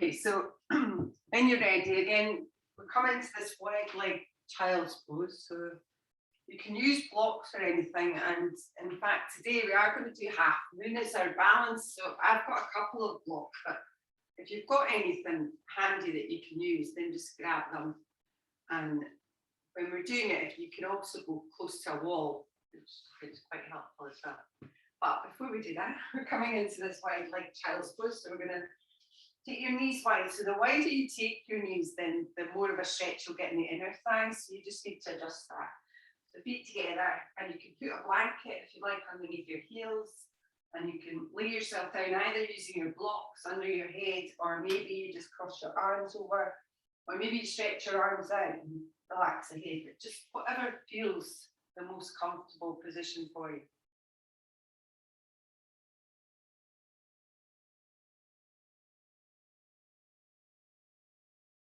Okay, so when you're ready, again, we're coming to this wide leg child's pose. So you can use blocks or anything. And in fact, today we are going to do half moon as our balance. So I've got a couple of blocks, but if you've got anything handy that you can use, then just grab them. And when we're doing it, if you can also go close to a wall, which is quite helpful as well. But before we do that, we're coming into this wide leg child's pose. So we're going to take your knees wide. So the wider you take your knees, then the more of a stretch you'll get in the inner thighs. So you just need to adjust that. So feet together, and you can put a blanket if you like underneath your heels, and you can lay yourself down either using your blocks under your head, or maybe you just cross your arms over, or maybe you stretch your arms out and relax the head. But just whatever feels the most comfortable position for you.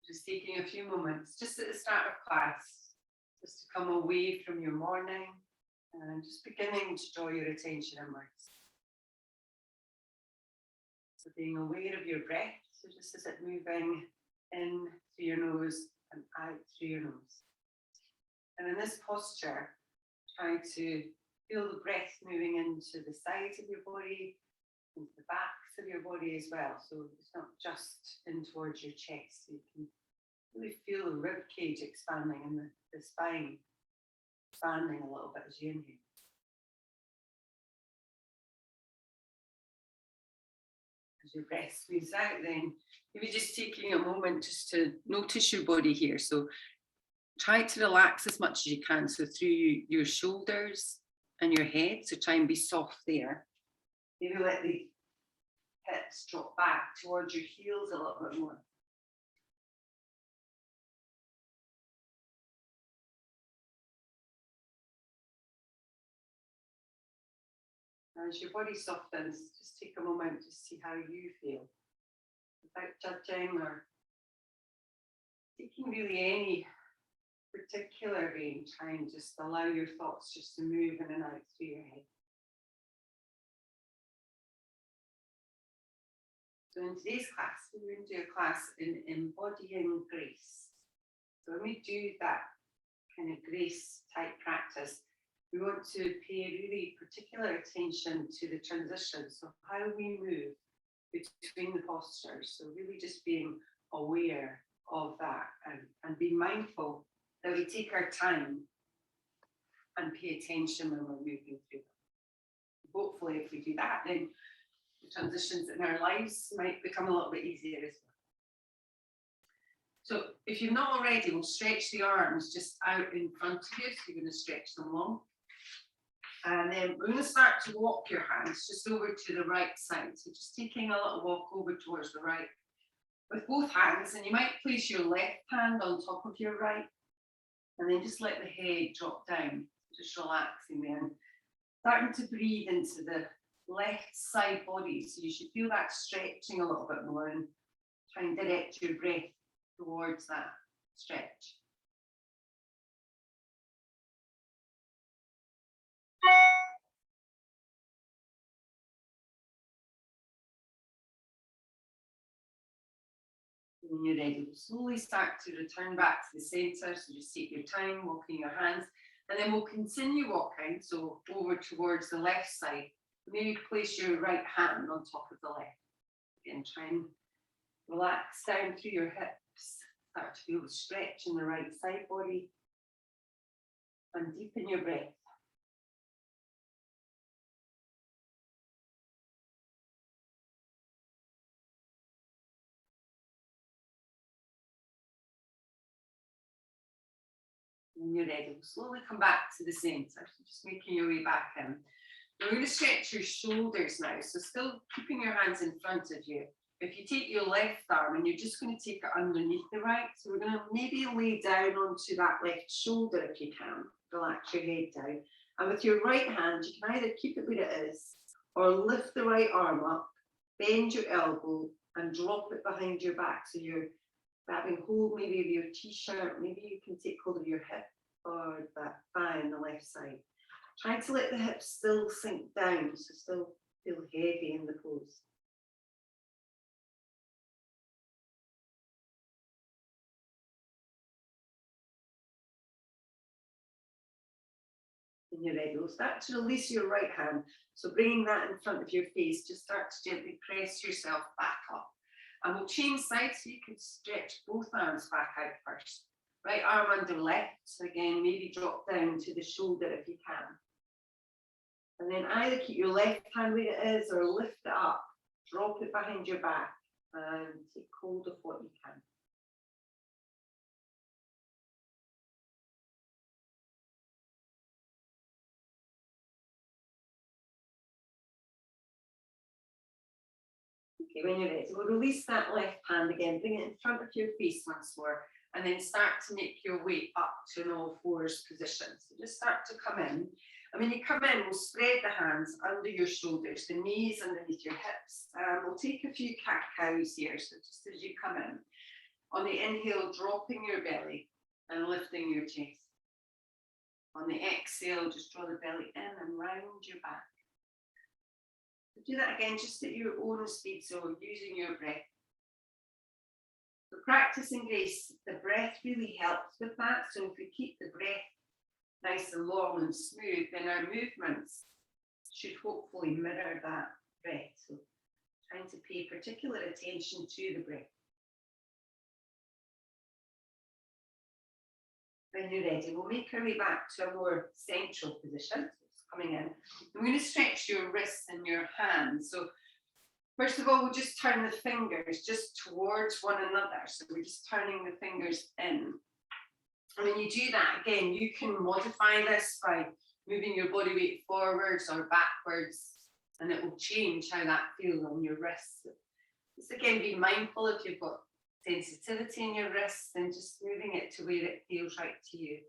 Just taking a few moments, just at the start of class, just to come away from your morning and just beginning to draw your attention inwards. So being aware of your breath, so just as it moving in through your nose and out through your nose. And in this posture, try to feel the breath moving into the sides of your body, into the backs of your body as well. So it's not just in towards your chest. You can really feel the rib cage expanding and the spine expanding a little bit as you inhale. As your breath squeezes out, then maybe just taking a moment just to notice your body here. So try to relax as much as you can. So through your shoulders and your head. So try and be soft there. Maybe let the hips drop back towards your heels a little bit more. As your body softens, just take a moment to see how you feel without judging or taking really any particular range. Try and just allow your thoughts just to move in and out through your head. So in today's class, we're going to do a class in embodying grace. So when we do that kind of grace type practice, we want to pay really particular attention to the transition. So how we move between the postures. So really just being aware of that and be mindful that we take our time and pay attention when we're moving through them. Hopefully, if we do that, then the transitions in our lives might become a little bit easier as well. So if you've not already, we'll stretch the arms just out in front of you. So you're going to stretch them long. And then we're going to start to walk your hands just over to the right side. So just taking a little walk over towards the right with both hands. And you might place your left hand on top of your right. And then just let the head drop down. Just relaxing there. Starting to breathe into the left side body. So you should feel that stretching a little bit more and try and direct your breath towards that stretch. When you're ready, we'll slowly start to return back to the center. So just take your time, walking your hands, and then we'll continue walking. So over towards the left side. Maybe place your right hand on top of the left. Again, try and relax down through your hips. Start to feel the stretch in the right side body. And deepen your breath. When you're ready, we'll slowly come back to the center. So just making your way back in. We're going to stretch your shoulders now. So still keeping your hands in front of you. If you take your left arm and you're just going to take it underneath the right. So we're going to maybe lay down onto that left shoulder if you can. Relax your head down. And with your right hand, you can either keep it where it is or lift the right arm up, bend your elbow and drop it behind your back. So you're grabbing hold maybe of your t-shirt. Maybe you can take hold of your hip or that thigh on the left side. Try to let the hips still sink down, so still feel heavy in the pose. When you're ready, we'll start to release your right hand. So bringing that in front of your face, just start to gently press yourself back up. And we'll change sides so you can stretch both arms back out first. Right arm under left. So again, maybe drop down to the shoulder if you can. And then either keep your left hand where it is or lift it up. Drop it behind your back and take hold of what you can. Okay, when you're ready, we'll release that left hand again, bring it in front of your face once more, and then start to make your way up to an all fours position. So just start to come in. And when you come in, we'll spread the hands under your shoulders, the knees underneath your hips. We'll take a few cat-cows here, so just as you come in. On the inhale, dropping your belly and lifting your chest. On the exhale, just draw the belly in and round your back. Do that again, just at your own speed, so using your breath. So practicing grace, the breath really helps with that. So if we keep the breath nice and long and smooth, then our movements should hopefully mirror that breath. So trying to pay particular attention to the breath. When you're ready, we'll make our way back to a more central position. Coming in. I'm going to stretch your wrists and your hands. So first of all, we'll just turn the fingers just towards one another. So we're just turning the fingers in. And when you do that, again, you can modify this by moving your body weight forwards or backwards, and it will change how that feels on your wrists. Just again, be mindful if you've got sensitivity in your wrists and just moving it to where it feels right to you.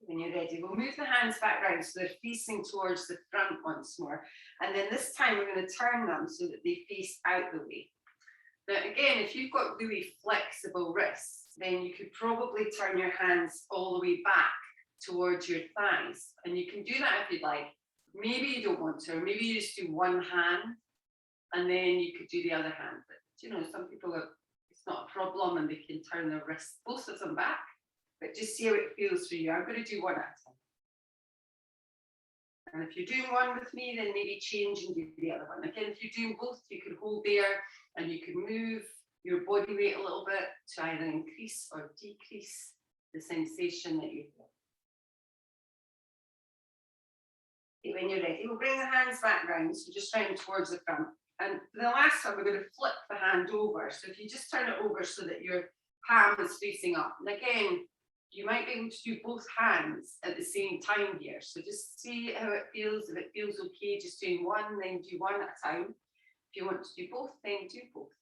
When you're ready, we'll move the hands back round so they're facing towards the front once more. And then this time we're going to turn them so that they face out the way. Now again, if you've got really flexible wrists, then you could probably turn your hands all the way back towards your thighs. And you can do that if you'd like. Maybe you don't want to, or maybe you just do one hand and then you could do the other hand. But you know, some people it's not a problem and they can turn their wrists, both of them back. But just see how it feels for you. I'm going to do one at a time. And if you're doing one with me, then maybe change and do the other one. Again, if you're doing both, you can hold there and you can move your body weight a little bit to either increase or decrease the sensation that you feel. Okay, when you're ready, we'll bring the hands back round, so just round towards the front. And for the last one, we're going to flip the hand over. So if you just turn it over so that your palm is facing up. And again, you might be able to do both hands at the same time here. So just see how it feels. If it feels okay, just doing one, then do one at a time. If you want to do both, then do both.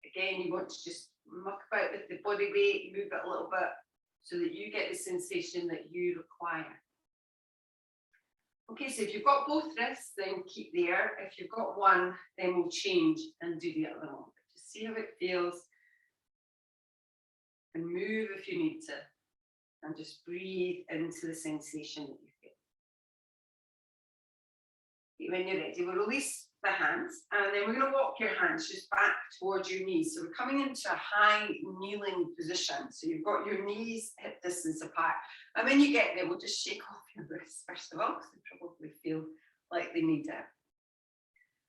Again, you want to just muck about with the body weight, move it a little bit so that you get the sensation that you require. Okay, so if you've got both wrists, then keep there. If you've got one, then we'll change and do the other one. Just see how it feels. And move if you need to, and just breathe into the sensation that you feel. When you're ready, we'll release the hands, and then we're going to walk your hands just back towards your knees. So we're coming into a high kneeling position. So you've got your knees hip distance apart, and when you get there, we'll just shake off your wrists first of all, because they probably feel like they need it.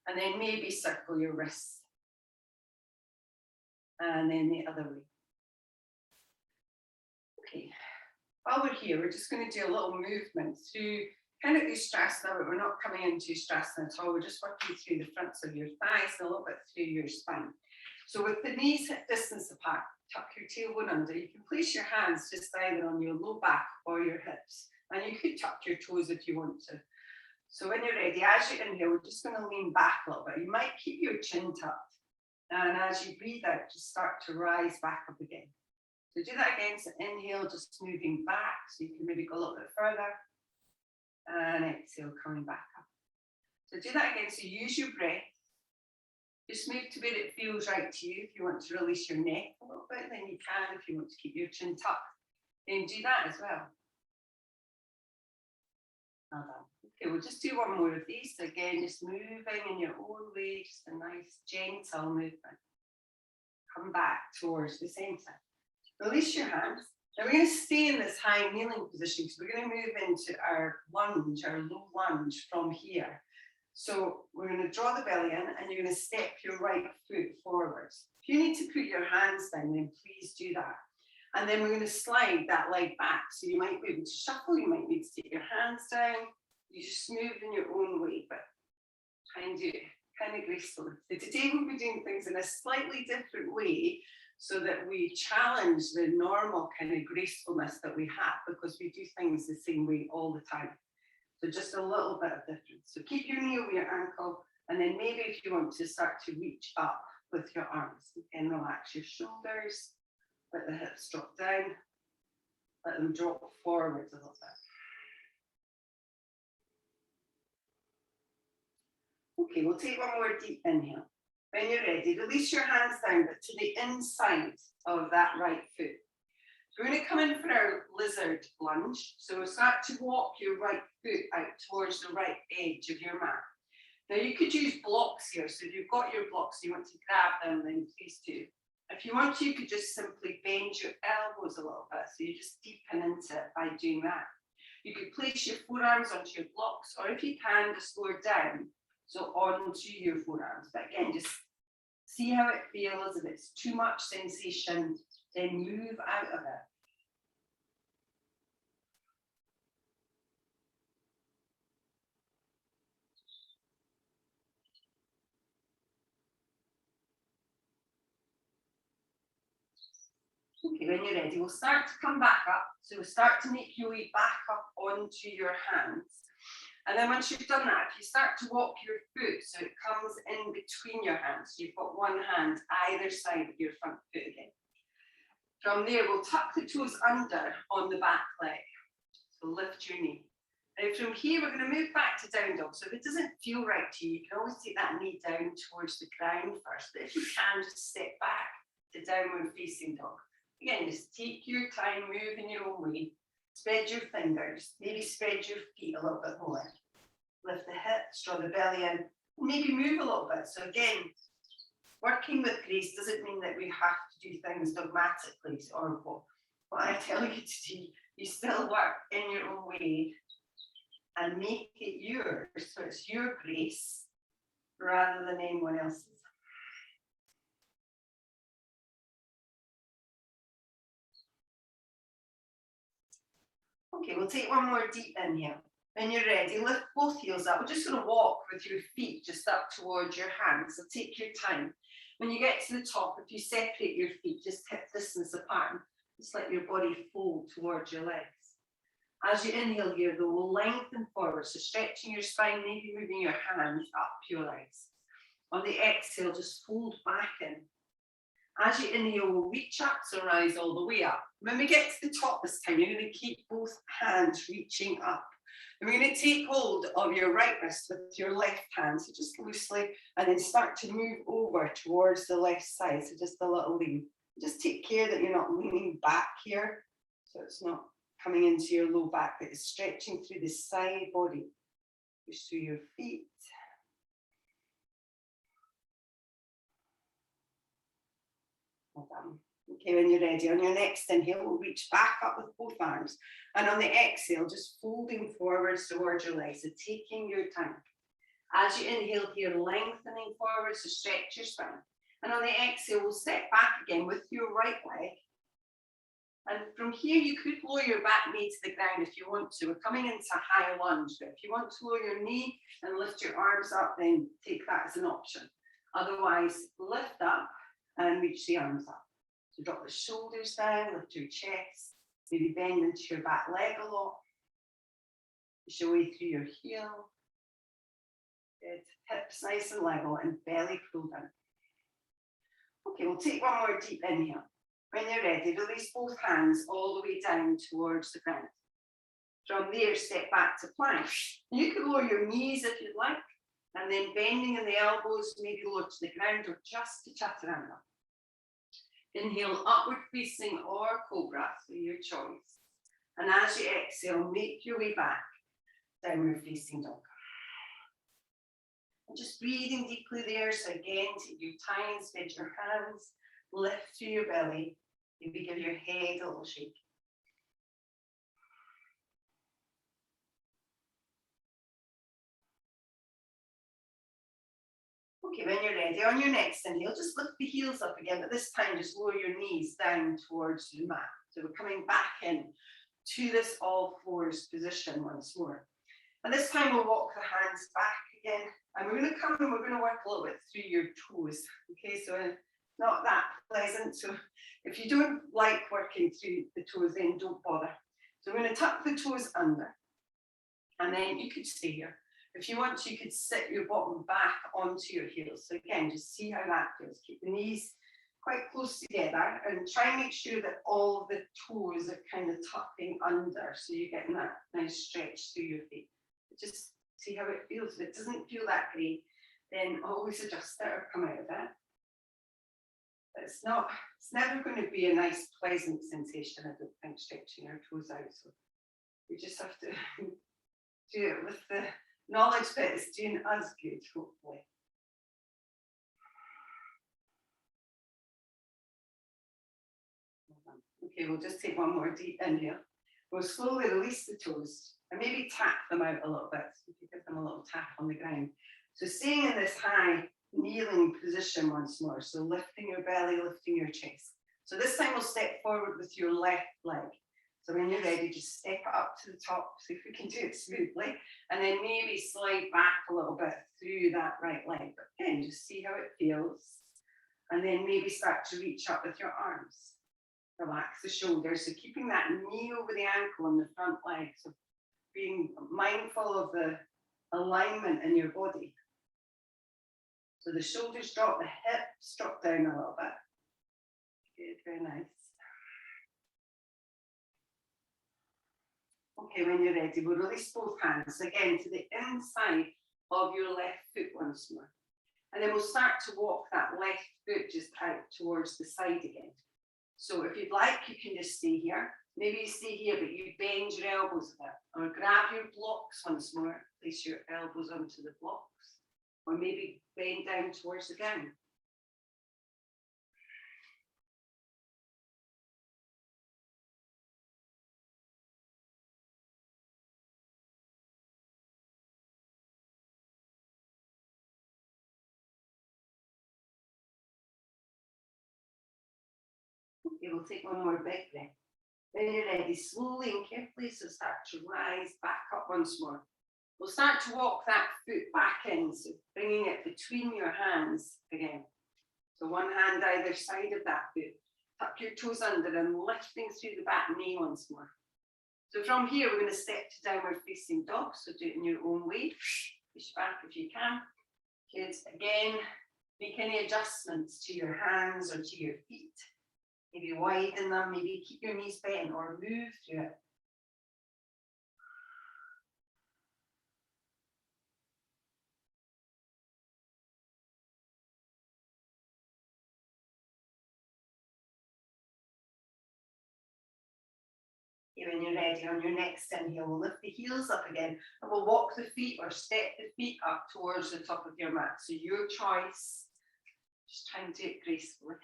And then maybe circle your wrists, and then the other way. Okay, while we're here, we're just going to do a little movement through kind of these Shavasana, but we're not coming into Shavasana at all. We're just working through the fronts of your thighs and a little bit through your spine. So with the knees hip distance apart, tuck your tailbone under. You can place your hands just either on your low back or your hips. And you could tuck your toes if you want to. So when you're ready, as you inhale, we're just going to lean back a little bit. You might keep your chin tucked. And as you breathe out, just start to rise back up again. So do that again, so inhale, just moving back, so you can maybe go a little bit further, and exhale, coming back up. So do that again, so use your breath, just move to where it feels right to you. If you want to release your neck a little bit, then you can. If you want to keep your chin tucked, then do that as well. Well done. Okay, we'll just do one more of these. So again, just moving in your own way, just a nice gentle movement. Come back towards the center. Release your hands. Now we're going to stay in this high kneeling position because we're going to move into our lunge, our low lunge from here. So we're going to draw the belly in and you're going to step your right foot forwards. If you need to put your hands down, then please do that. And then we're going to slide that leg back. So you might be able to shuffle, you might need to take your hands down. You just move in your own way, but try and do it kind of gracefully. So today we'll be doing things in a slightly different way so that we challenge the normal kind of gracefulness that we have because we do things the same way all the time. So just a little bit of difference. So keep your knee over your ankle, and then maybe if you want to start to reach up with your arms, and relax your shoulders, let the hips drop down, let them drop forwards a little bit. Okay, we'll take one more deep inhale. When you're ready, release your hands down, but to the inside of that right foot. So we're going to come in for our lizard lunge. So we'll start to walk your right foot out towards the right edge of your mat. Now you could use blocks here. So if you've got your blocks, you want to grab them, then please do. If you want to, you could just simply bend your elbows a little bit. So you just deepen into it by doing that. You could place your forearms onto your blocks, or if you can, just lower down. So onto your forearms. But again, just see how it feels. If it's too much sensation, then move out of it. Okay, when you're ready, we'll start to come back up. So we'll start to make your way back up onto your hands. And then once you've done that, if you start to walk your foot, so it comes in between your hands, so you've got one hand either side of your front foot again. From there, we'll tuck the toes under on the back leg. So lift your knee. Now from here, we're going to move back to down dog. So if it doesn't feel right to you, you can always take that knee down towards the ground first. But if you can, just step back to downward facing dog. Again, just take your time, move in your own way. Spread your fingers, maybe spread your feet a little bit more. Lift the hips, draw the belly in, maybe move a little bit. So again, working with grace doesn't mean that we have to do things dogmatically or what I tell you to do. You still work in your own way and make it yours. So it's your grace rather than anyone else's. Okay, we'll take one more deep inhale. When you're ready, lift both heels up. We're just going to walk with your feet just up towards your hands. So take your time. When you get to the top, if you separate your feet, just hip distance apart. Just let your body fold towards your legs. As you inhale here, though, we'll lengthen forward. So stretching your spine, maybe moving your hands up your legs. On the exhale, just fold back in. As you inhale, we'll reach up, so rise all the way up. When we get to the top this time, you're going to keep both hands reaching up. And we're going to take hold of your right wrist with your left hand, so just loosely, and then start to move over towards the left side, so just a little lean. Just take care that you're not leaning back here, so it's not coming into your low back, but it's stretching through the side body. Push through your feet. Okay, when you're ready, on your next inhale, we'll reach back up with both arms. And on the exhale, just folding forwards towards your legs, so taking your time. As you inhale here, lengthening forward, so stretch your spine. And on the exhale, we'll step back again with your right leg. And from here, you could lower your back knee to the ground if you want to. We're coming into a high lunge, but if you want to lower your knee and lift your arms up, then take that as an option. Otherwise, lift up and reach the arms up. So drop the shoulders down, lift your chest, maybe bend into your back leg a lot. Push your way through your heel. Good. Hips nice and level and belly pull down. Okay, we'll take one more deep inhale. When you're ready, release both hands all the way down towards the ground. From there, step back to plank. You can lower your knees if you'd like, and then bending in the elbows, maybe lower to the ground or just to chaturanga. Inhale, upward facing or cobra, so your choice. And as you exhale, make your way back, downward facing dog. And just breathing deeply there. So again, take your time, spread your hands, lift through your belly, Maybe give your head a little shake. Okay, when you're ready, on your next inhale, just lift the heels up again, but this time just lower your knees down towards the mat. So we're coming back in to this all fours position once more. And this time we'll walk the hands back again. And we're going to come and we're going to work a little bit through your toes. Okay, so it's not that pleasant. So if you don't like working through the toes, then don't bother. So we're going to tuck the toes under. And then you could stay here. If you want, you could sit your bottom back onto your heels. So again, just see how that feels. Keep the knees quite close together and try and make sure that all the toes are kind of tucking under. So you're getting that nice stretch through your feet. Just see how it feels. If it doesn't feel that great, then always adjust it or come out of it. But it's never going to be a nice, pleasant sensation, I don't think, stretching our toes out. So we just have to do it with the knowledge that it's doing us good, hopefully. Okay, we'll just take one more deep inhale. We'll slowly release the toes and maybe tap them out a little bit. So you give them a little tap on the ground. So staying in this high kneeling position once more. So lifting your belly, lifting your chest. So this time we'll step forward with your left leg. So when you're ready, just step it up to the top. See if we can do it smoothly. And then maybe slide back a little bit through that right leg. But again, just see how it feels. And then maybe start to reach up with your arms. Relax the shoulders. So keeping that knee over the ankle on the front leg. So being mindful of the alignment in your body. So the shoulders drop, the hips drop down a little bit. Good, very nice. Okay, when you're ready, we'll release both hands again to the inside of your left foot once more. And then we'll start to walk that left foot just out towards the side again. So if you'd like, you can just stay here. Maybe you stay here, but you bend your elbows a bit. Or grab your blocks once more. Place your elbows onto the blocks. Or maybe bend down towards the ground. Okay, we'll take one more big breath. When you're ready, slowly and carefully, so start to rise back up once more. We'll start to walk that foot back in, so bringing it between your hands again. So one hand either side of that foot. Tuck your toes under and lifting through the back knee once more. So from here, we're going to step to downward facing dog. So do it in your own way. Push back if you can. Good. Again, make any adjustments to your hands or to your feet. Maybe widen them, maybe keep your knees bent or move through it. When you're ready, on your next inhale, we'll lift the heels up again and we'll walk the feet or step the feet up towards the top of your mat. So your choice, just try and do it gracefully.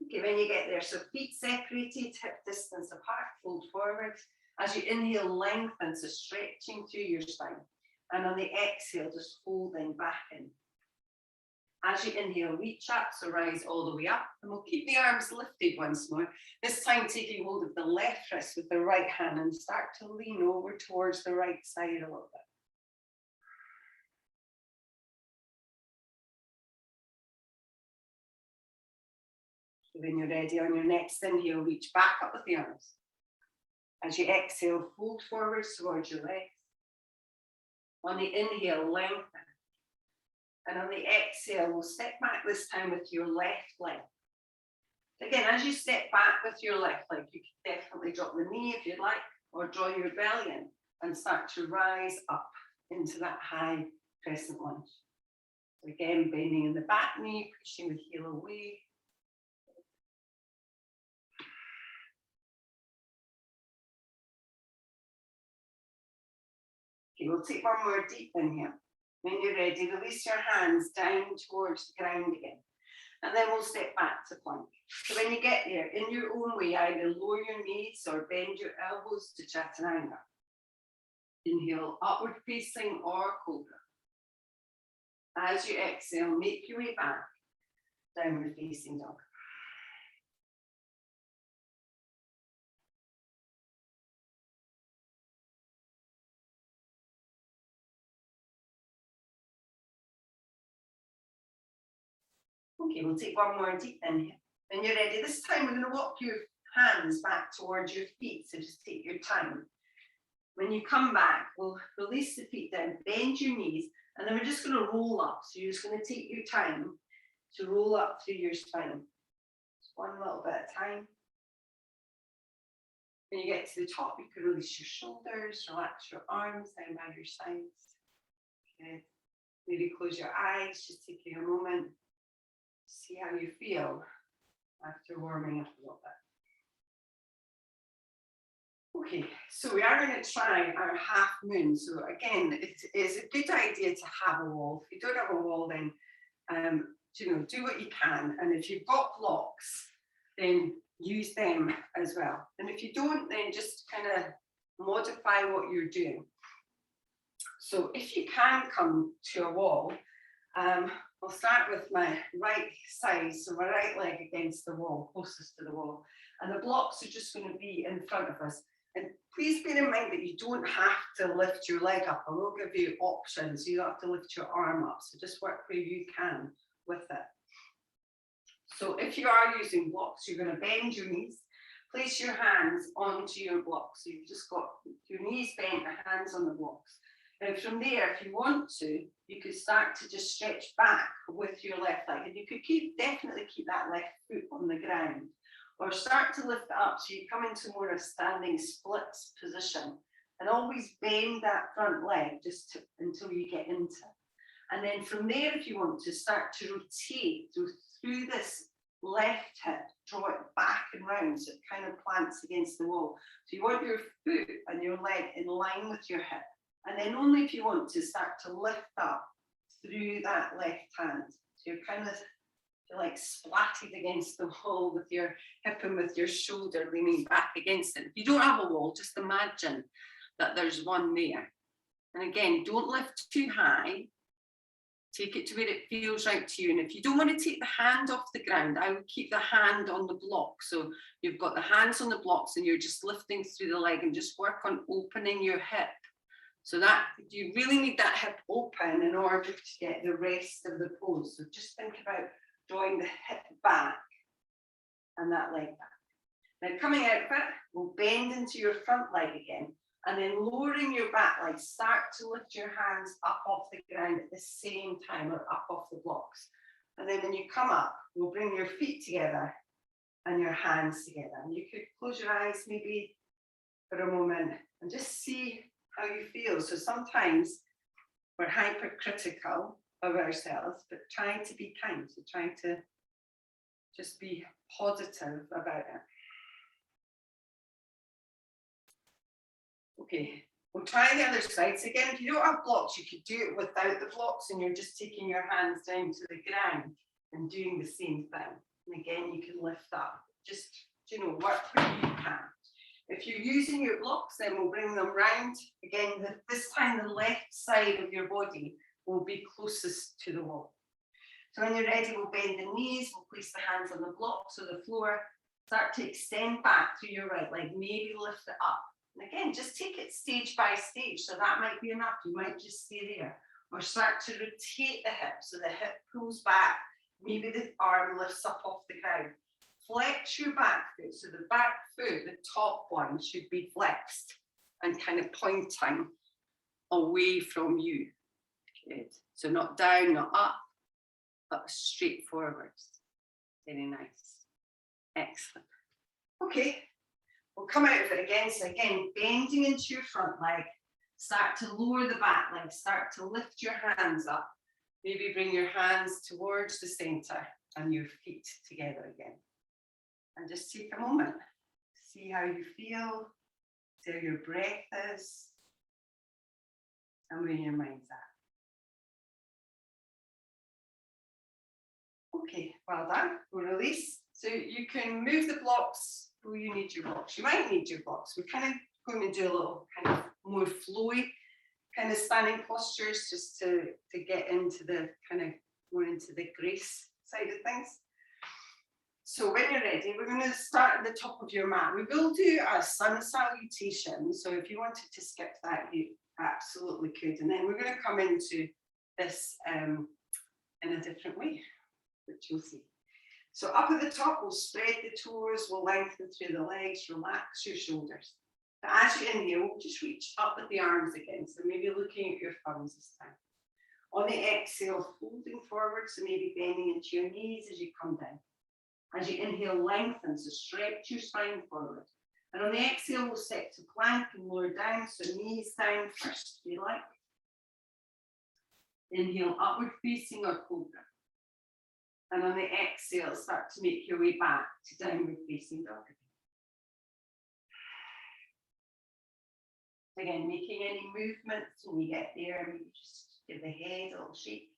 Okay, when you get there, so feet separated, hip distance apart, fold forward. As you inhale, lengthen, so stretching through your spine. And on the exhale, just folding back in. As you inhale, reach up, so rise all the way up. And we'll keep the arms lifted once more. This time taking hold of the left wrist with the right hand and start to lean over towards the right side a little bit. So when you're ready, on your next inhale, reach back up with the arms. As you exhale, fold forwards towards your legs. On the inhale, lengthen. And on the exhale, we'll step back this time with your left leg. Again, as you step back with your left leg, you can definitely drop the knee if you'd like, or draw your belly in and start to rise up into that high crescent lunge. So again, bending in the back knee, pushing the heel away. Okay, we'll take one more deep inhale. When you're ready, release your hands down towards the ground again. And then we'll step back to plank. So when you get there, in your own way, either lower your knees or bend your elbows to chaturanga. Inhale, upward facing or cobra. As you exhale, make your way back, downward facing dog. Okay, we'll take one more deep inhale. When you're ready, this time we're going to walk your hands back towards your feet, so just take your time. When you come back, we'll release the feet down, bend your knees, and then we're just going to roll up. So you're just going to take your time to roll up through your spine. Just one little bit at a time. When you get to the top, you can release your shoulders, relax your arms down by your sides. Good. Maybe close your eyes, just taking a moment. See how you feel after warming up a little bit. Okay, so we are going to try our half moon. So again, it is a good idea to have a wall. If you don't have a wall, then do what you can. And if you've got blocks, then use them as well. And if you don't, then just kind of modify what you're doing. So if you can come to a wall, I'll start with my right side, so my right leg against the wall, closest to the wall. And the blocks are just going to be in front of us. And please bear in mind that you don't have to lift your leg up. I will give you options. You don't have to lift your arm up. So just work where you can with it. So if you are using blocks, you're going to bend your knees. Place your hands onto your blocks. So you've just got your knees bent, your hands on the blocks. And from there, if you want to, you could start to just stretch back with your left leg. And you could definitely keep that left foot on the ground. Or start to lift it up so you come into more of a standing splits position. And always bend that front leg just until you get into it. And then from there, if you want to start to rotate through this left hip, draw it back and round so it kind of plants against the wall. So you want your foot and your leg in line with your hip. And then only if you want to start to lift up through that left hand. So you're kind of like splatted against the wall with your hip and with your shoulder leaning back against it. If you don't have a wall, just imagine that there's one there. And again, don't lift too high. Take it to where it feels right to you. And if you don't want to take the hand off the ground, I would keep the hand on the block. So you've got the hands on the blocks and you're just lifting through the leg and just work on opening your hip. So that you really need that hip open in order to get the rest of the pose. So just think about drawing the hip back and that leg back. Now coming out of it, we'll bend into your front leg again. And then lowering your back leg, start to lift your hands up off the ground at the same time, or up off the blocks. And then when you come up, we'll bring your feet together and your hands together. And you could close your eyes maybe for a moment and just see how you feel. So sometimes we're hypercritical of ourselves, but trying to be kind, so trying to just be positive about it. Okay, we'll try the other side. So again, if you don't have blocks, you could do it without the blocks and you're just taking your hands down to the ground and doing the same thing. And again, you can lift up. Just, work where you can. If you're using your blocks, then we'll bring them round. Again, this time the left side of your body will be closest to the wall. So when you're ready, we'll bend the knees, we'll place the hands on the blocks or the floor, start to extend back through your right leg, maybe lift it up. And again, just take it stage by stage. So that might be enough. You might just stay there. Or start to rotate the hip. So the hip pulls back. Maybe the arm lifts up off the ground. Flex your back foot. So the back foot, the top one, should be flexed and kind of pointing away from you. Good. So not down, not up, but straight forwards. Very nice. Excellent. Okay. We'll come out of it again. So again, bending into your front leg, start to lower the back leg, start to lift your hands up. Maybe bring your hands towards the center and your feet together again. And just take a moment, see how you feel, see how your breath is, and where your mind's at. Okay, well done. We'll release. So you can move the blocks where you need your blocks. You might need your blocks. We're kind of going to do a little kind of more flowy kind of standing postures just to get into the kind of more into the grace side of things. So when you're ready, we're going to start at the top of your mat. We will do a sun salutation. So if you wanted to skip that, you absolutely could. And then we're going to come into this in a different way, which you'll see. So up at the top, we'll spread the toes, we'll lengthen through the legs, relax your shoulders. But as you inhale, just reach up with the arms again. So maybe looking at your thumbs this time. On the exhale, folding forward, so maybe bending into your knees as you come down. As you inhale, lengthen, so stretch your spine forward. And on the exhale, we'll set to plank and lower down, so knees down first, if you like. Inhale, upward facing or cobra. And on the exhale, start to make your way back to downward facing dog. Again, making any movements when you get there, maybe just give the head a little shake.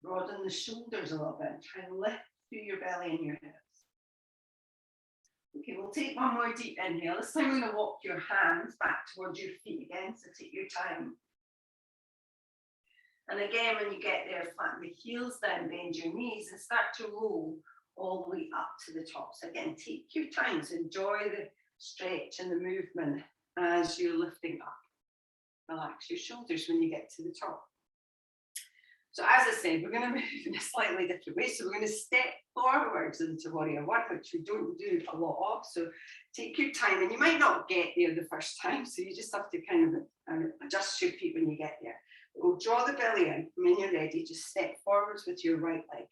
Broaden the shoulders a little bit and try and lift through your belly and your hips. Okay, we'll take one more deep inhale. This time we're going to walk your hands back towards your feet again, so take your time. And again, when you get there, flatten the heels down, bend your knees and start to roll all the way up to the top. So again, take your time to enjoy the stretch and the movement as you're lifting up. Relax your shoulders when you get to the top. So as I said, we're going to move in a slightly different way. So we're going to step forwards into Warrior One, which we don't do a lot of. So take your time, and you might not get there the first time. So you just have to kind of adjust your feet when you get there. We'll draw the belly in. When you're ready, just step forwards with your right leg.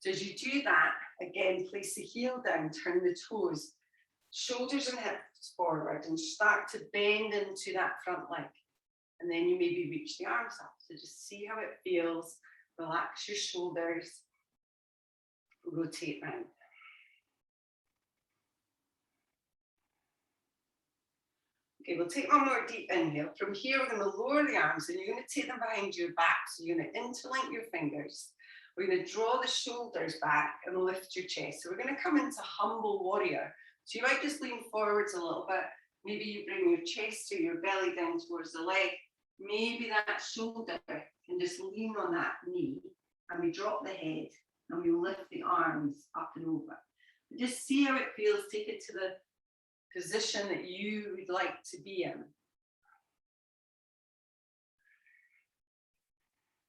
So as you do that, again, place the heel down, turn the toes, shoulders and hips forward, and start to bend into that front leg. And then you maybe reach the arms up. So just see how it feels. Relax your shoulders. Rotate round. Okay, we'll take one more deep inhale. From here, we're going to lower the arms and you're going to take them behind your back. So you're going to interlink your fingers. We're going to draw the shoulders back and lift your chest. So we're going to come into humble warrior. So you might just lean forwards a little bit. Maybe you bring your chest or your belly down towards the leg. Maybe that shoulder can just lean on that knee, and we drop the head and we lift the arms up and over. But just see how it feels. Take it to the position that you would like to be in.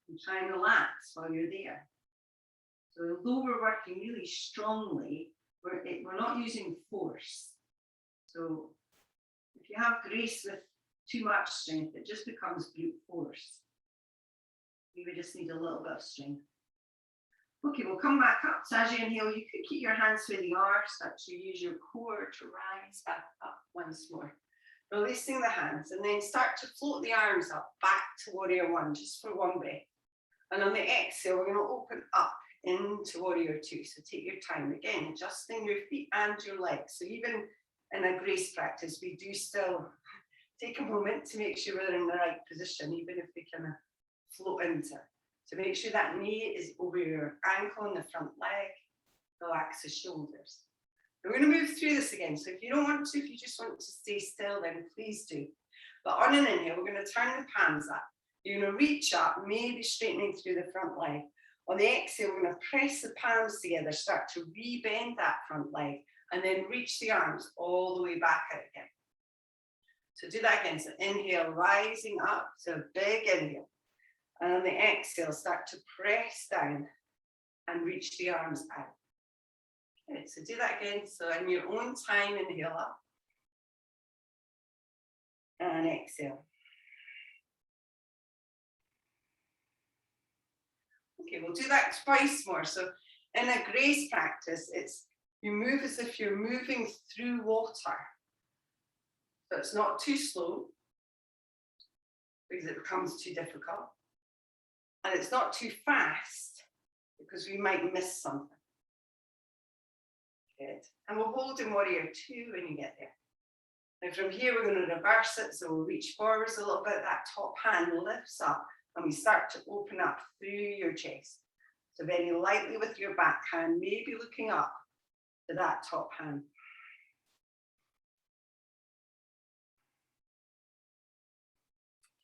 And try and relax while you're there. So although we're working really strongly, we're not using force. So if you have grace with too much strength, it just becomes brute force. We would just need a little bit of strength. Okay, we'll come back up. So as you inhale, you could keep your hands where they are, start to use your core to rise back up once more. Releasing the hands, and then start to float the arms up back to Warrior One, just for one breath. And on the exhale, we're going to open up into Warrior Two. So take your time. Again, adjusting your feet and your legs. So even in a grace practice, we do still take a moment to make sure we're in the right position, even if we kind of float into it. So make sure that knee is over your ankle and the front leg. Relax the shoulders. We're going to move through this again. So if you don't want to, if you just want to stay still, then please do. But on an inhale, we're going to turn the palms up. You're going to reach up, maybe straightening through the front leg. On the exhale, we're going to press the palms together, start to re-bend that front leg, and then reach the arms all the way back out again. So do that again. So inhale, rising up. So big inhale. And on the exhale, start to press down and reach the arms out. Okay, so do that again. So in your own time, inhale up. And exhale. Okay, we'll do that twice more. So in a grace practice, you move as if you're moving through water. So it's not too slow because it becomes too difficult. And it's not too fast because we might miss something. Good. And we'll hold in Warrior Two when you get there. Now from here, we're going to reverse it. So we'll reach forwards a little bit. That top hand lifts up and we start to open up through your chest. So very lightly with your back hand, maybe looking up to that top hand.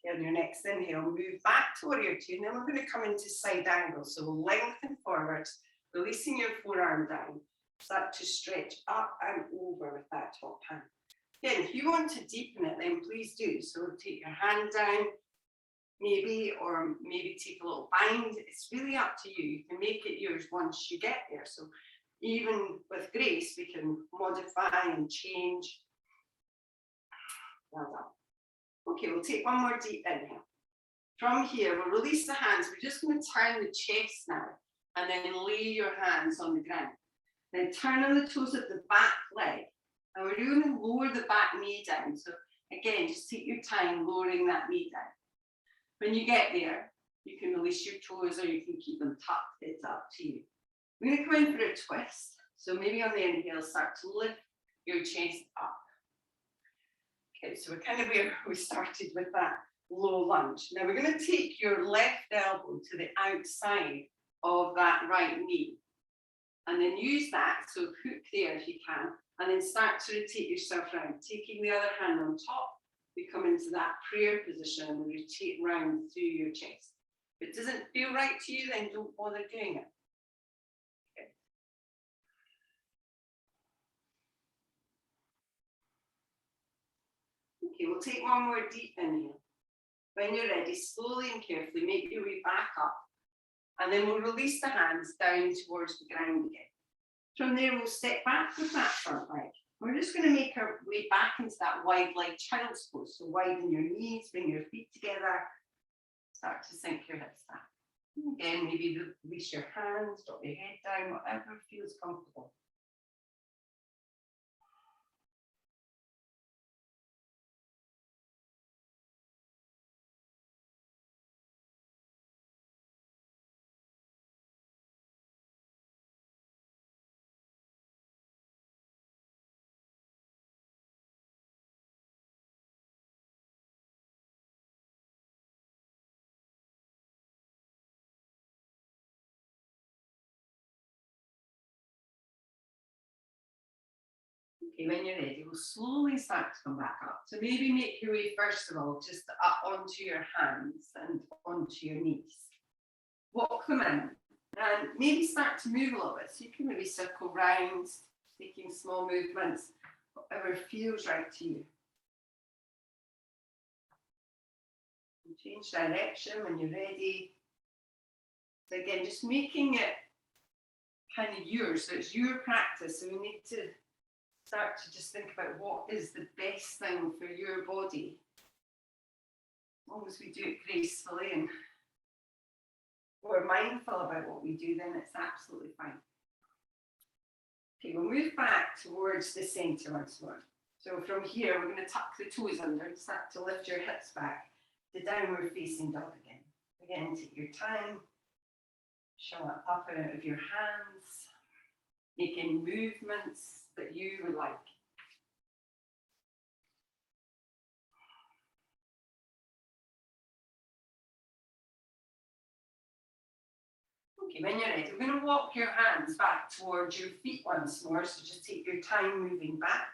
On your next inhale, move back to warrior two, and then we're going to come into side angle. So we'll lengthen forwards, releasing your forearm down. Start to stretch up and over with that top hand. Again, if you want to deepen it, then please do. So take your hand down, maybe, or maybe take a little bind. It's really up to you. You can make it yours once you get there. So even with grace, we can modify and change. Well done. Okay, we'll take one more deep inhale. From here, we'll release the hands. We're just going to turn the chest now, and then lay your hands on the ground. Then turn on the toes of the back leg, and we're going to lower the back knee down. So again, just take your time lowering that knee down. When you get there, you can release your toes or you can keep them tucked. It's up to you. We're going to come in for a twist. So maybe on the inhale, start to lift your chest up. Okay, so we're kind of where we started with that low lunge. Now we're going to take your left elbow to the outside of that right knee. And then use that, so hook there if you can, and then start to rotate yourself around. Taking the other hand on top, we come into that prayer position and rotate round through your chest. If it doesn't feel right to you, then don't bother doing it. Okay, we'll take one more deep inhale. When you're ready, slowly and carefully make your way back up, and then we'll release the hands down towards the ground again. From there, we'll step back with that front leg. We're just going to make our way back into that wide leg child's pose. So widen your knees, bring your feet together, start to sink your hips back. Again, maybe release your hands, drop your head down, whatever feels comfortable. Okay, when you're ready, we'll slowly start to come back up. So maybe make your way, first of all, just up onto your hands and onto your knees. Walk them in and maybe start to move a little bit. So you can maybe circle round, taking small movements, whatever feels right to you. And change direction when you're ready. So again, just making it kind of yours. So it's your practice. So we need to start to just think about what is the best thing for your body. As long as we do it gracefully and we're mindful about what we do, then it's absolutely fine. Okay, we'll move back towards the center once more. So from here, we're going to tuck the toes under and start to lift your hips back to downward facing dog again. Again, take your time, show it up and out of your hands, making movements that you would like. Okay, when you're ready, we're going to walk your hands back towards your feet once more. So just take your time moving back.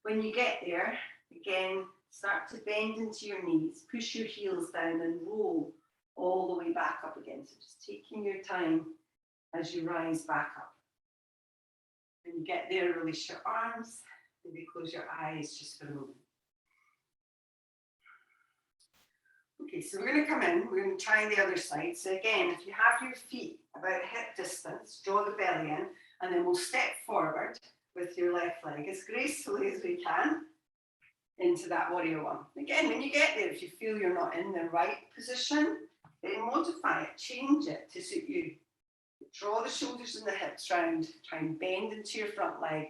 When you get there, again, start to bend into your knees, push your heels down and roll all the way back up again. So just taking your time as you rise back up. When you get there, release your arms, maybe close your eyes just for a moment. Okay, so we're going to come in, we're going to try the other side. So again, if you have your feet about hip distance, draw the belly in, and then we'll step forward with your left leg as gracefully as we can into that warrior one. Again, when you get there, if you feel you're not in the right position, then modify it, change it to suit you. Draw the shoulders and the hips round, try and bend into your front leg,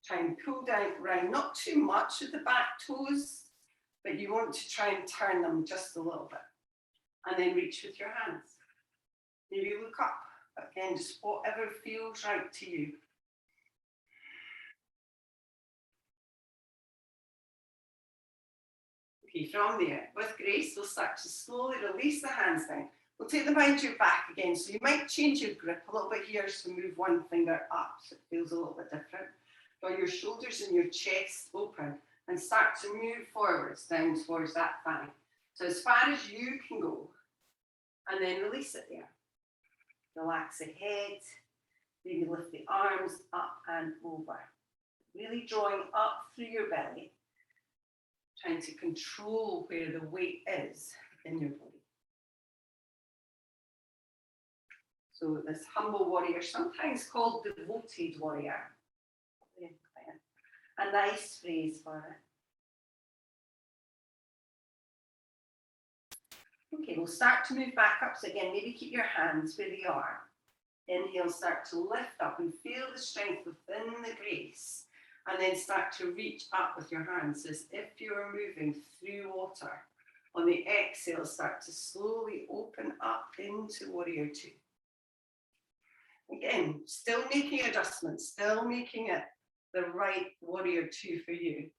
try and pull down around, not too much with the back toes, but you want to try and turn them just a little bit. And then reach with your hands. Maybe look up, again, just whatever feels right to you. Okay, from there, with grace, we'll start to slowly release the hands down. We'll take the mind to your back again. So you might change your grip a little bit here, so move one finger up so it feels a little bit different. Draw your shoulders and your chest open and start to move forwards down towards that thigh. So as far as you can go, and then release it there. Relax the head, maybe lift the arms up and over. Really drawing up through your belly, trying to control where the weight is in your body. So this humble warrior, sometimes called devoted warrior. A nice phrase for it. Okay, we'll start to move back up. So again, maybe keep your hands where they are. Inhale, start to lift up and feel the strength within the grace. And then start to reach up with your hands as if you're moving through water. On the exhale, start to slowly open up into warrior two. Again, still making adjustments, still making it the right warrior two for you.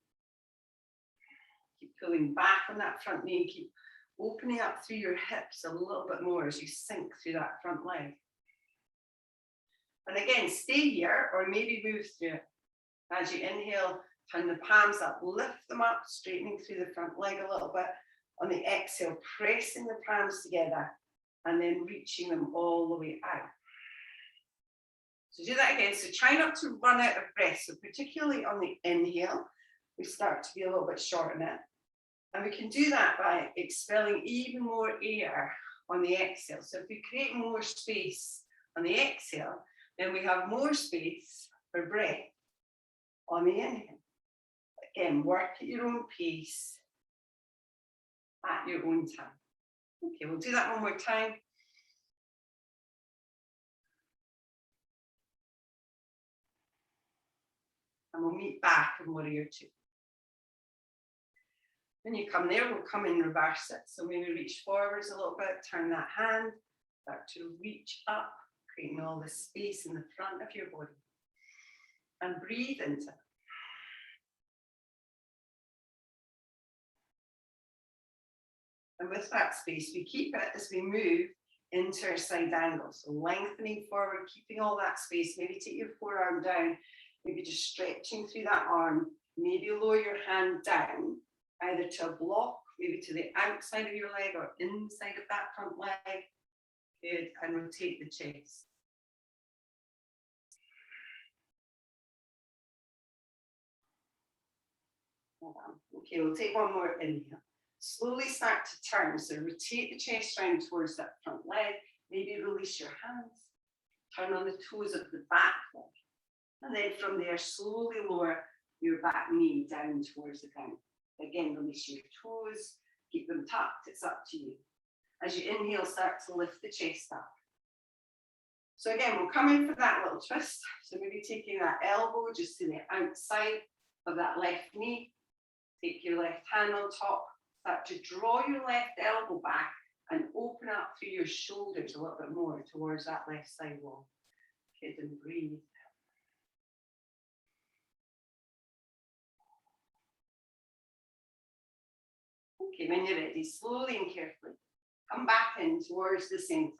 Keep pulling back on that front knee, keep opening up through your hips a little bit more as you sink through that front leg. And again, stay here or maybe move through it. As you inhale, turn the palms up, lift them up, straightening through the front leg a little bit. On the exhale, pressing the palms together and then reaching them all the way out. So do that again. So try not to run out of breath. So particularly on the inhale, we start to be a little bit short in it. And we can do that by expelling even more air on the exhale. So if we create more space on the exhale, then we have more space for breath on the inhale. Again, work at your own pace, at your own time. Okay, we'll do that one more time. And we'll meet back in warrior two. When you come there, we'll come and reverse it. So maybe reach forwards a little bit, turn that hand, start to reach up, creating all the space in the front of your body. And breathe into it. And with that space, we keep it as we move into our side angle. So lengthening forward, keeping all that space. Maybe take your forearm down, maybe just stretching through that arm. Maybe lower your hand down, either to a block, maybe to the outside of your leg or inside of that front leg. Good, and rotate the chest. Okay, we'll take one more inhale. Slowly start to turn. So rotate the chest round towards that front leg. Maybe release your hands. Turn on the toes of the back leg. And then from there, slowly lower your back knee down towards the ground. Again, release your toes. Keep them tucked. It's up to you. As you inhale, start to lift the chest up. So again, we'll come in for that little twist. So maybe taking that elbow just to the outside of that left knee. Take your left hand on top. Start to draw your left elbow back and open up through your shoulders a little bit more towards that left side wall. Good, and breathe. Okay, when you're ready, slowly and carefully, come back in towards the center.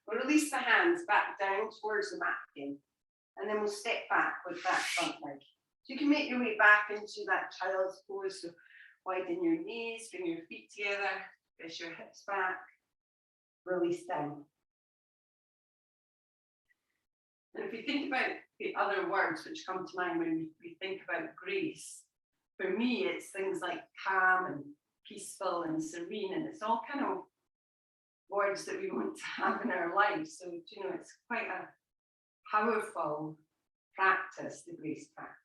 We'll release the hands back down towards the mat again. And then we'll step back with that front leg. So you can make your way back into that child's pose. So widen your knees, bring your feet together, press your hips back, release down. And if you think about the other words which come to mind when we think about grace, for me, it's things like calm and peaceful and serene, and it's all kind of words that we want to have in our lives. So, you know, it's quite a powerful practice, the grace practice.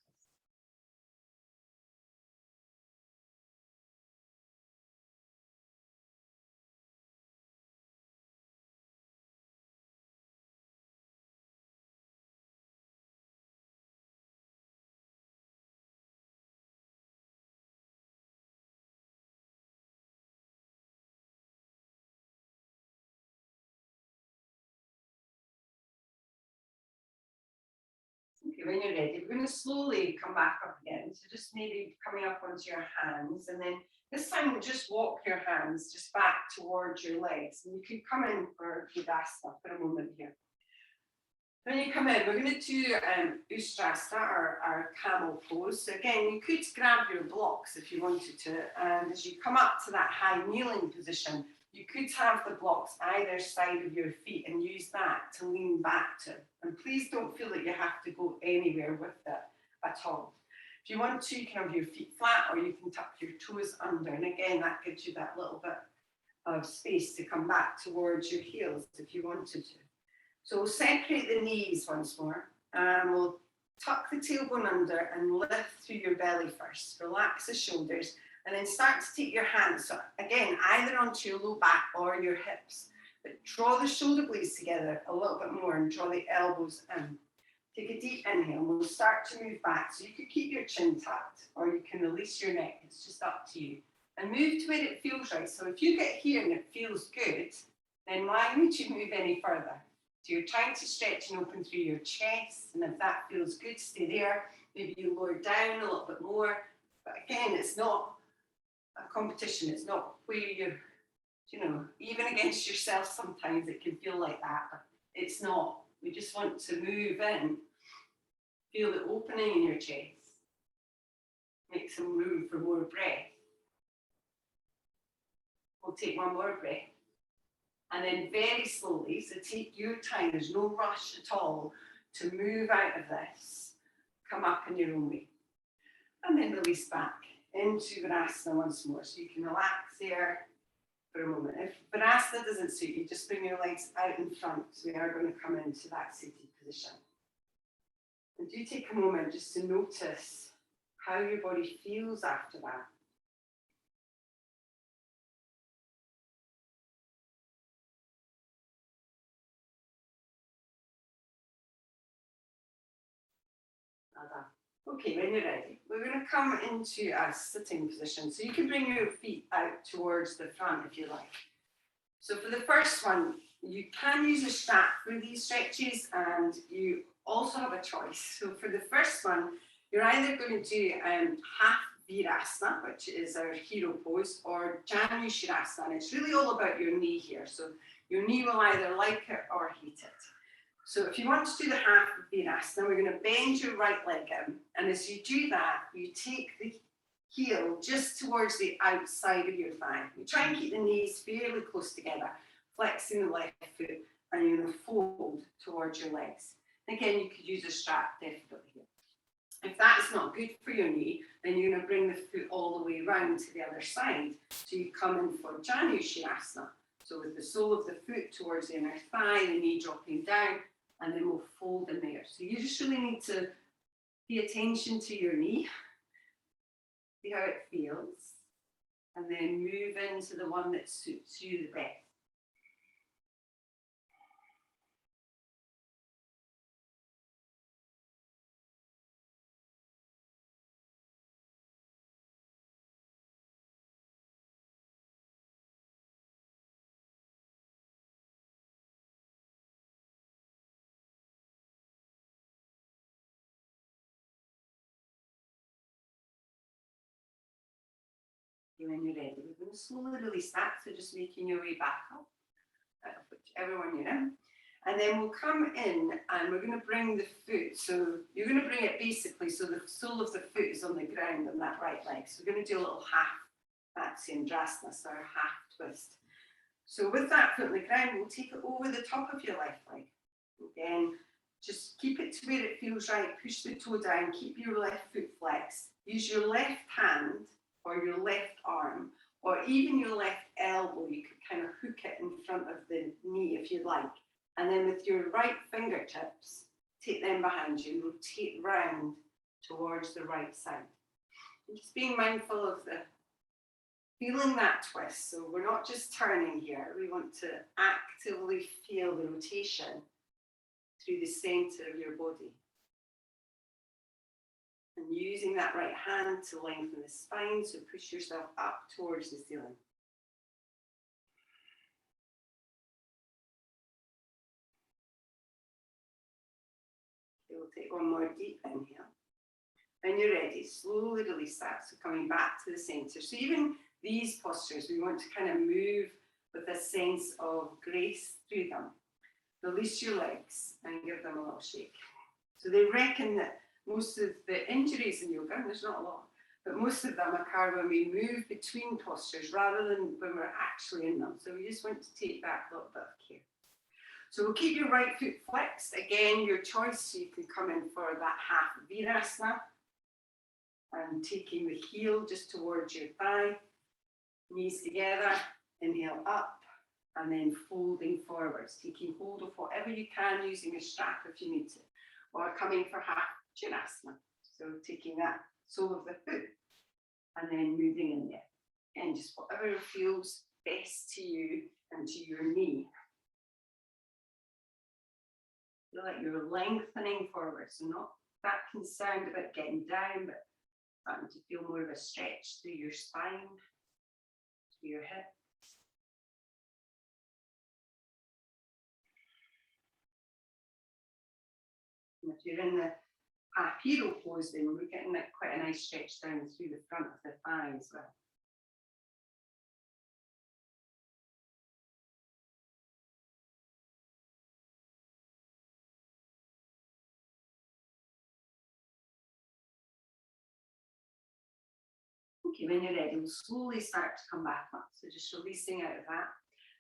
When you're ready, we're going to slowly come back up again. So just maybe coming up onto your hands, and then this time we'll just walk your hands just back towards your legs. And you can come in for Birasana for a moment here. When you come in, we're going to do Ustrasana, our Camel Pose. So again, you could grab your blocks if you wanted to, and as you come up to that high kneeling position, you could have the blocks either side of your feet and use that to lean back to. And please don't feel that you have to go anywhere with it at all. If you want to, you can have your feet flat or you can tuck your toes under. And again, that gives you that little bit of space to come back towards your heels if you wanted to. So we'll separate the knees once more, and we'll tuck the tailbone under and lift through your belly first. Relax the shoulders, and then start to take your hands, so again, either onto your low back or your hips, but draw the shoulder blades together a little bit more and draw the elbows in. Take a deep inhale, and we'll start to move back. So you could keep your chin tucked, or you can release your neck. It's just up to you. And move to where it feels right. So if you get here and it feels good, then why would you move any further? So you're trying to stretch and open through your chest, and if that feels good, stay there. Maybe you lower down a little bit more. But again, it's not a competition. It's not where you're, even against yourself sometimes it can feel like that, but it's not. We just want to move in, feel the opening in your chest, make some room for more breath. We'll take one more breath. And then very slowly, so take your time, there's no rush at all to move out of this. Come up in your own way. And then release back into Virasana once more. So you can relax there for a moment. If Virasana doesn't suit you, just bring your legs out in front. So we are going to come into that seated position. And do take a moment just to notice how your body feels after that. Okay, when you're ready, we're going to come into a sitting position. So you can bring your feet out towards the front if you like. So for the first one, you can use a strap for these stretches, and you also have a choice. So for the first one, you're either going to do half Virasana, which is our hero pose, or Janu Shirasana. And it's really all about your knee here. So your knee will either like it or hate it. So if you want to do the half of Birasana, we're going to bend your right leg in. And as you do that, you take the heel just towards the outside of your thigh. You try and keep the knees fairly close together, flexing the left foot, and you're going to fold towards your legs. Again, you could use a strap, definitely here. If that's not good for your knee, then you're going to bring the foot all the way around to the other side. So you come in for Janu Shirasana. So with the sole of the foot towards the inner thigh, the knee dropping down, and then we'll fold in there. So you just really need to pay attention to your knee, see how it feels, and then move into the one that suits you the best. When you're ready, we're going to slowly release that, so just making your way back up, whichever one you're in. And then we'll come in and we're going to bring the foot, so you're going to bring it basically so the sole of the foot is on the ground on that right leg. So we're going to do a little half Virasana, so our half twist. So with that foot on the ground, we'll take it over the top of your left leg. Again, just keep it to where it feels right, push the toe down, keep your left foot flexed. Use your left hand or your left arm, or even your left elbow. You could kind of hook it in front of the knee if you'd like. And then with your right fingertips, take them behind you, rotate round towards the right side. And just being mindful of feeling that twist. So we're not just turning here, we want to actively feel the rotation through the center of your body. And using that right hand to lengthen the spine, so push yourself up towards the ceiling. We'll take one more deep inhale. When you're ready, slowly release that. So coming back to the center. So even these postures, we want to kind of move with a sense of grace through them. Release your legs and give them a little shake. So they reckon that most of the injuries in yoga, and there's not a lot, but most of them occur when we move between postures rather than when we're actually in them. So we just want to take that a little bit of care. So we'll keep your right foot flexed. Again, your choice. So you can come in for that half Virasana and taking the heel just towards your thigh, knees together, inhale up, and then folding forwards, taking hold of whatever you can using a strap if you need to, or coming for half Shavasana. So taking that sole of the foot and then moving in there. And just whatever feels best to you and to your knee. Feel like you're lengthening forward, so not that concerned about getting down, but starting to feel more of a stretch through your spine, through your hips. And if you're in the half hero pose, then we're getting quite a nice stretch down through the front of the thigh as well. Okay, when you're ready, we'll slowly start to come back up. So just releasing out of that.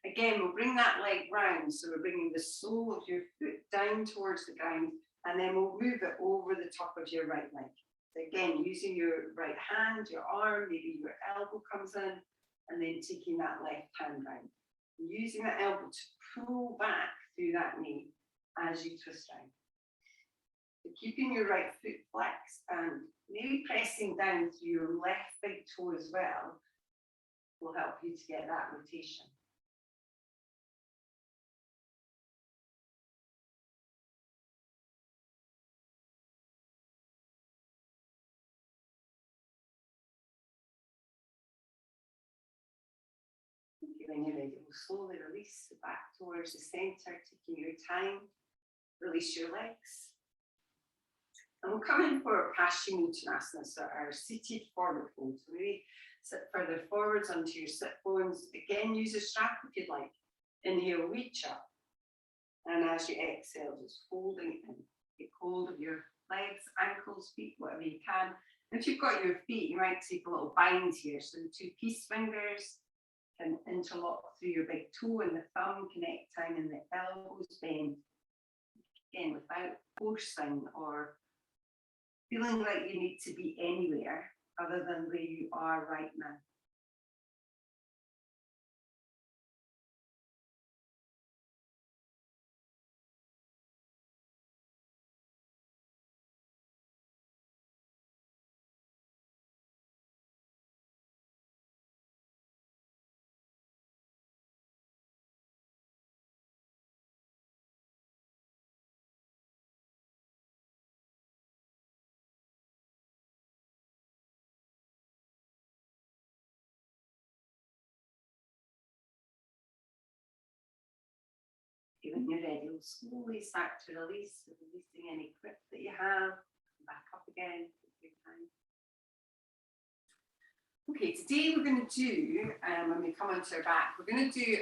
Again, we'll bring that leg round. So we're bringing the sole of your foot down towards the ground, and then we'll move it over the top of your right leg. So again, using your right hand, your arm, maybe your elbow comes in, and then taking that left hand round. And using that elbow to pull back through that knee as you twist round. So keeping your right foot flexed and maybe pressing down through your left big toe as well will help you to get that rotation. Okay, when you're ready, we'll slowly release back towards the center, taking your time. Release your legs. And we'll come in for Paschimottanasana, so our seated forward fold. So maybe sit further forwards onto your sit bones. Again, use a strap if you'd like. Inhale, reach up. And as you exhale, just folding in. Get hold of your legs, ankles, feet, whatever you can. And if you've got your feet, you might take a little bind here. So the two peace fingers can interlock through your big toe and the thumb, connecting, and the elbows bend. Again, without forcing or feeling like you need to be anywhere other than where you are right now. When you're ready, we'll slowly start to release, releasing any grip that you have. Back up again. Take your time. Okay, today we're going to do, when we come onto our back, we're going to do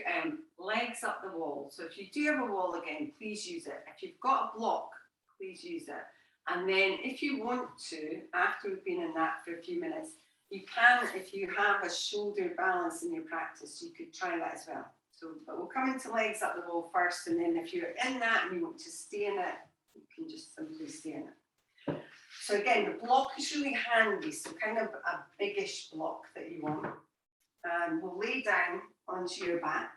legs up the wall. So if you do have a wall again, please use it. If you've got a block, please use it. And then if you want to, after we've been in that for a few minutes, you can, if you have a shoulder balance in your practice, you could try that as well. So, but we'll come into legs up the wall first, and then if you're in that and you want to stay in it, you can just simply stay in it. So again, the block is really handy, so kind of a biggish block that you want. And we'll lay down onto your back.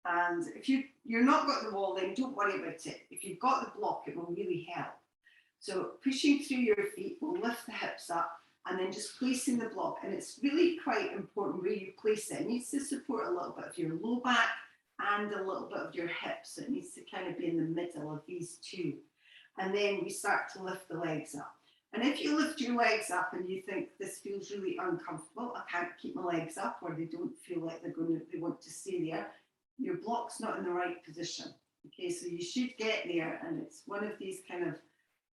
And if you're not got the wall, then don't worry about it. If you've got the block, it will really help. So pushing through your feet, we'll lift the hips up, and then just placing the block. And it's really quite important where you place it. It needs to support a little bit of your low back and a little bit of your hips. So it needs to kind of be in the middle of these two. And then we start to lift the legs up. And if you lift your legs up and you think this feels really uncomfortable, I can't keep my legs up, or they don't feel like they want to stay there, your block's not in the right position. Okay, so you should get there, and it's one of these kind of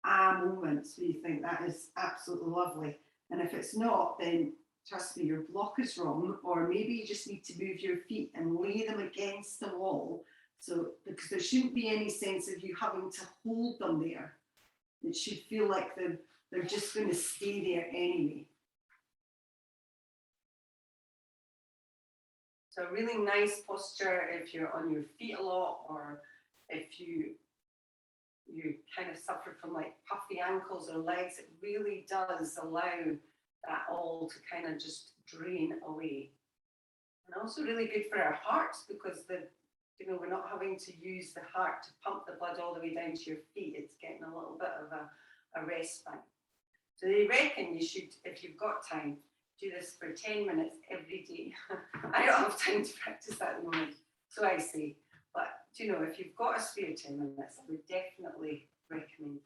moments where you think that is absolutely lovely. And if it's not, then trust me, your block is wrong, or maybe you just need to move your feet and lay them against the wall. So, because there shouldn't be any sense of you having to hold them there. It should feel like they're just going to stay there anyway. So a really nice posture if you're on your feet a lot, or if you kind of suffer from like puffy ankles or legs, it really does allow that all to kind of just drain away. And also really good for our hearts, because we're not having to use the heart to pump the blood all the way down to your feet. It's getting a little bit of a respite. So they reckon you should, if you've got time, do this for 10 minutes every day. I don't have time to practice that at the moment, so I say, but if you've got a spare 10 minutes, I would definitely recommend it.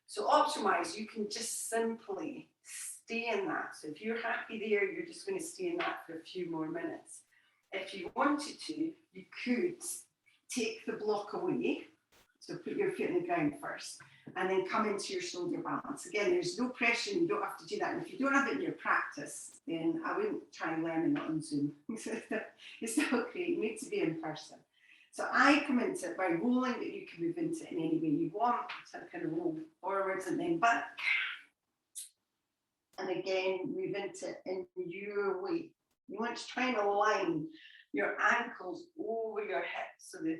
So option-wise, you can just simply stay in that. So if you're happy there, you're just going to stay in that for a few more minutes. If you wanted to, you could take the block away. So put your feet on the ground first, and then come into your shoulder balance. Again, there's no pressure, you don't have to do that. And if you don't have it in your practice, then I wouldn't try learning it on Zoom. It's not great, you need to be in person. So I come into it by rolling, but you can move into it in any way you want. So I kind of roll forwards and then back. And again, move into it in your way. You want to try and align your ankles over your hips, so that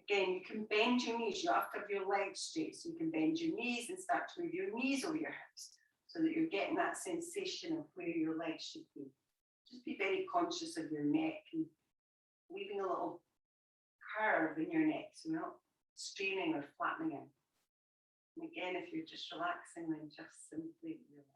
again, you can bend your knees. You have to have your legs straight, so you can bend your knees and start to move your knees over your hips, so that you're getting that sensation of where your legs should be. Just be very conscious of your neck and leaving a little curve in your neck, so you're not straining or flattening in. And again, if you're just relaxing, then just simply relax.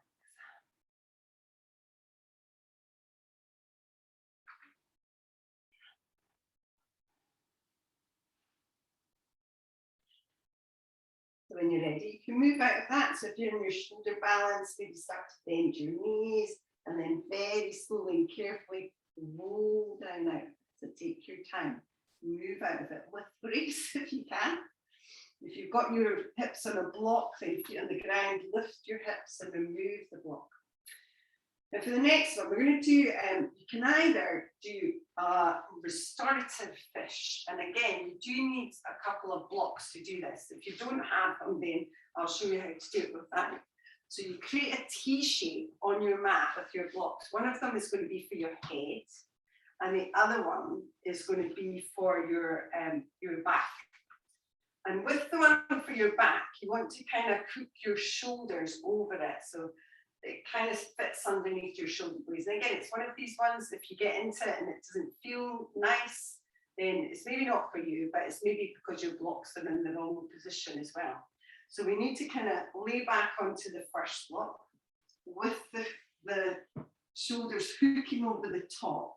So when you're ready, you can move out of that. So if you're in your shoulder balance, maybe start to bend your knees, and then very slowly and carefully roll down out. So take your time, move out of it with grace if you can. If you've got your hips on a block, then feet on the ground, lift your hips and remove the block. Now for the next one, we're going to do, you can either do a restorative fish. And again, you do need a couple of blocks to do this. If you don't have them, then I'll show you how to do it with that. So you create a T shape on your mat with your blocks. One of them is going to be for your head, and the other one is going to be for your back. And with the one for your back, you want to kind of hook your shoulders over it, so it kind of fits underneath your shoulder blades. And again, it's one of these ones, if you get into it and it doesn't feel nice, then it's maybe not for you, but it's maybe because your blocks are in the wrong position as well. So we need to kind of lay back onto the first block with the shoulders hooking over the top.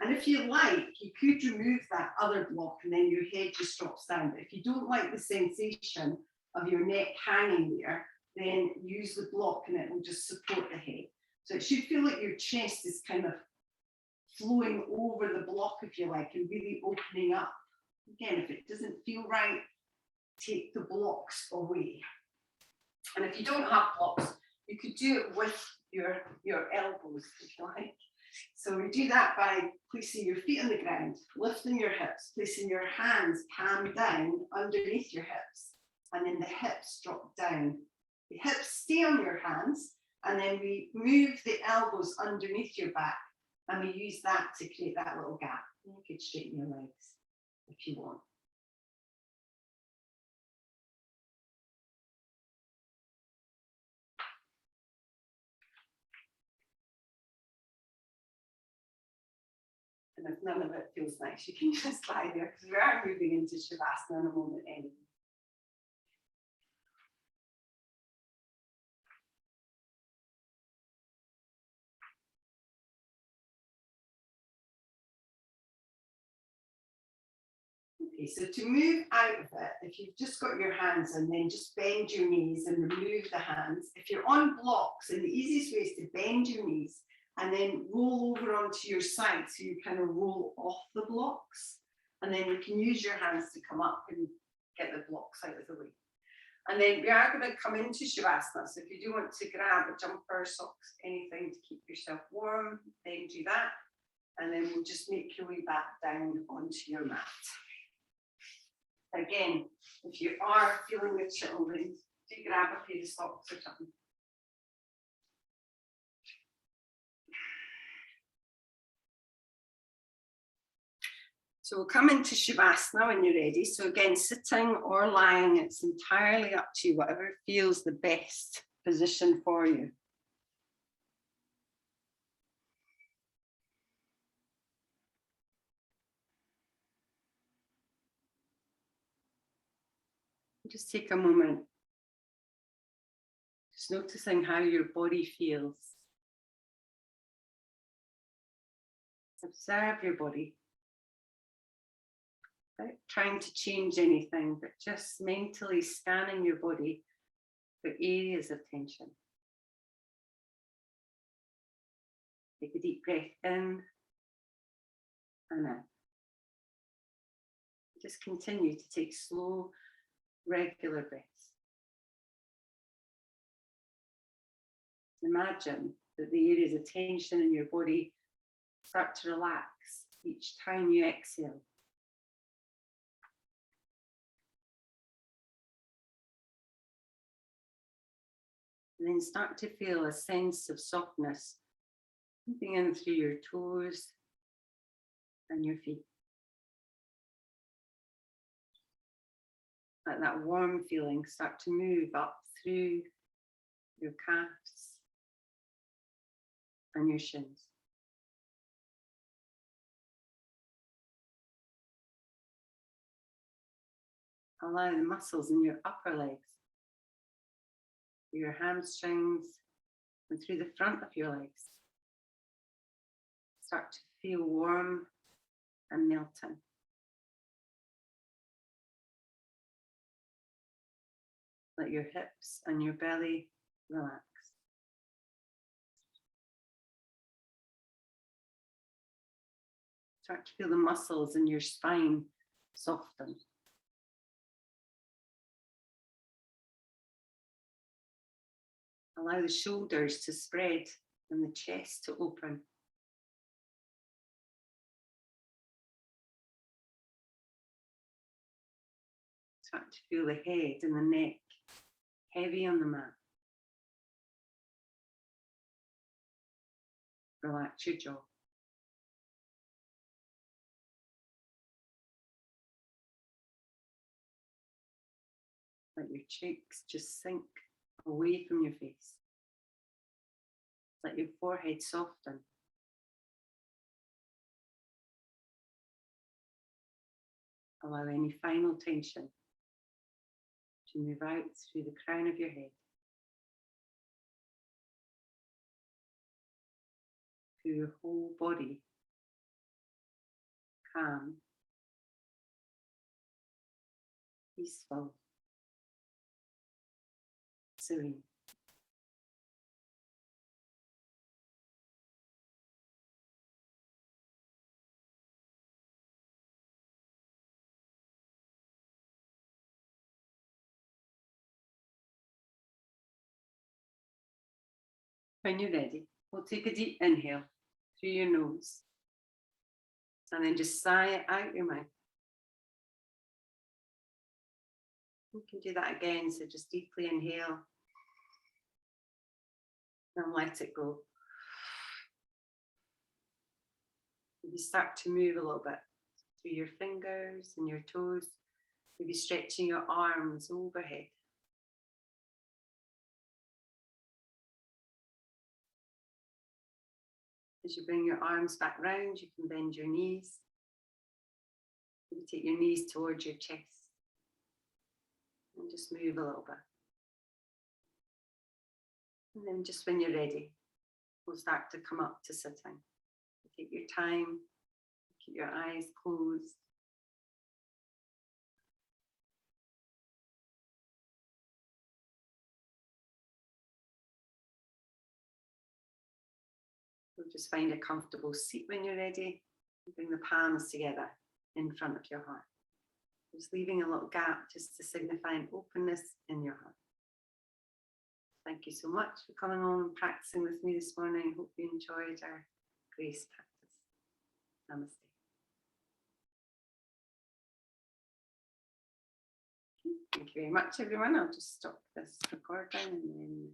And if you like, you could remove that other block and then your head just drops down. But if you don't like the sensation of your neck hanging there, then use the block and it will just support the head. So it should feel like your chest is kind of flowing over the block, if you like, and really opening up. Again, if it doesn't feel right, take the blocks away. And if you don't have blocks, you could do it with your elbows, if you like. So we do that by placing your feet on the ground, lifting your hips, placing your hands palm down underneath your hips, and then the hips drop down. The hips stay on your hands, and then we move the elbows underneath your back, and we use that to create that little gap. You could straighten your legs if you want. And if none of it feels nice, you can just lie there, because we are moving into Shavasana in a moment anyway. Okay, so to move out of it, if you've just got your hands and then just bend your knees and remove the hands. If you're on blocks, then the easiest way is to bend your knees and then roll over onto your side, so you kind of roll off the blocks, and then you can use your hands to come up and get the blocks out of the way. And then we are going to come into Shavasana. So if you do want to grab a jumper, socks, anything to keep yourself warm, then do that. And then we'll just make your way back down onto your mat. Again, if you are feeling the chill, then do grab a pair of socks or something. So we'll come into Shavasana when you're ready. So again, sitting or lying, it's entirely up to you, whatever feels the best position for you. Just take a moment, just noticing how your body feels. Observe your body. Without trying to change anything, but just mentally scanning your body for areas of tension. Take a deep breath in and out. Just continue to take slow, regular breaths. Imagine that the areas of tension in your body start to relax each time you exhale. And then start to feel a sense of softness moving in through your toes and your feet. Let that warm feeling start to move up through your calves and your shins. Allow the muscles in your upper legs, your hamstrings, and through the front of your legs start to feel warm and melting. Let your hips and your belly relax. Start to feel the muscles in your spine soften. Allow the shoulders to spread and the chest to open. Start to feel the head and the neck heavy on the mat. Relax your jaw. Let your cheeks just sink away from your face. Let your forehead soften. Allow any final tension to move out through the crown of your head, through your whole body, calm, peaceful, serene. When you're ready, we'll take a deep inhale through your nose and then just sigh it out your mouth. You can do that again, so just deeply inhale and let it go. Maybe start to move a little bit through your fingers and your toes, maybe stretching your arms overhead. As you bring your arms back round, you can bend your knees. Maybe take your knees towards your chest and just move a little bit. And then just when you're ready, we'll start to come up to sitting. Take your time, keep your eyes closed. So just find a comfortable seat when you're ready. Bring the palms together in front of your heart. Just leaving a little gap just to signify an openness in your heart. Thank you so much for coming on and practicing with me this morning. Hope you enjoyed our grace practice. Namaste. Thank you very much, everyone. I'll just stop this recording and then